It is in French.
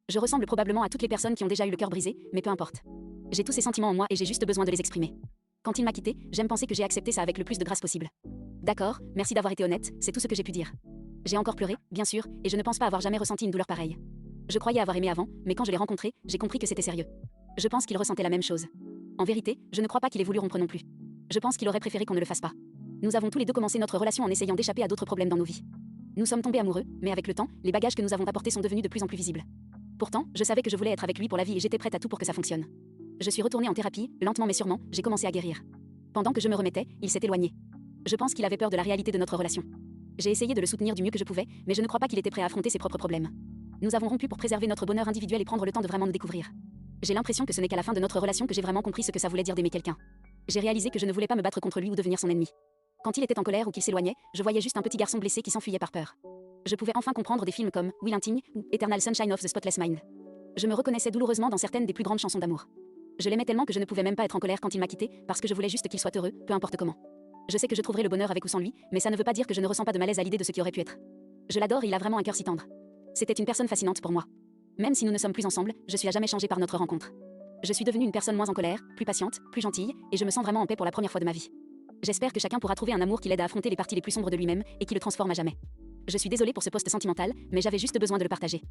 Je ressemble probablement à toutes les personnes qui ont déjà eu le cœur brisé, mais peu importe. J'ai tous ces sentiments en moi et j'ai juste besoin de les exprimer. Quand il m'a quitté, j'aime penser que j'ai accepté ça avec le plus de grâce possible. D'accord, merci d'avoir été honnête, c'est tout ce que j'ai pu dire. J'ai encore pleuré, bien sûr, et je ne pense pas avoir jamais ressenti une douleur pareille. Je croyais avoir aimé avant, mais quand je l'ai rencontré, j'ai compris que c'était sérieux. Je pense qu'il ressentait la même chose. En vérité, je ne crois pas qu'il ait voulu rompre non plus. Je pense qu'il aurait préféré qu'on ne le fasse pas. Nous avons tous les deux commencé notre relation en essayant d'échapper à d'autres problèmes dans nos vies. Nous sommes tombés amoureux, mais avec le temps, les bagages que nous avons apportés sont devenus de plus en plus visibles. Pourtant, je savais que je voulais être avec lui pour la vie et j'étais prête à tout pour que ça fonctionne. Je suis retournée en thérapie, lentement mais sûrement, j'ai commencé à guérir. Pendant que je me remettais, il s'est éloigné. Je pense qu'il avait peur de la réalité de notre relation. J'ai essayé de le soutenir du mieux que je pouvais, mais je ne crois pas qu'il était prêt à affronter ses propres problèmes. Nous avons rompu pour préserver notre bonheur individuel et prendre le temps de vraiment nous découvrir. J'ai l'impression que ce n'est qu'à la fin de notre relation que j'ai vraiment compris ce que ça voulait dire d'aimer quelqu'un. J'ai réalisé que je ne voulais pas me battre contre lui ou devenir son ennemi. Quand il était en colère ou qu'il s'éloignait, je voyais juste un petit garçon blessé qui s'enfuyait par peur. Je pouvais enfin comprendre des films comme Will Hunting ou Eternal Sunshine of the Spotless Mind. Je me reconnaissais douloureusement dans certaines des plus grandes chansons d'amour. Je l'aimais tellement que je ne pouvais même pas être en colère quand il m'a quitté, parce que je voulais juste qu'il soit heureux, peu importe comment. Je sais que je trouverai le bonheur avec ou sans lui, mais ça ne veut pas dire que je ne ressens pas de malaise à l'idée de ce qui aurait pu être. Je l'adore et il a vraiment un cœur si tendre. C'était une personne fascinante pour moi. Même si nous ne sommes plus ensemble, je suis à jamais changée par notre rencontre. Je suis devenue une personne moins en colère, plus patiente, plus gentille, et je me sens vraiment en paix pour la première fois de ma vie. J'espère que chacun pourra trouver un amour qui l'aide à affronter les parties les plus sombres de lui-même et qui le transforme à jamais. Je suis désolée pour ce post sentimental, mais j'avais juste besoin de le partager.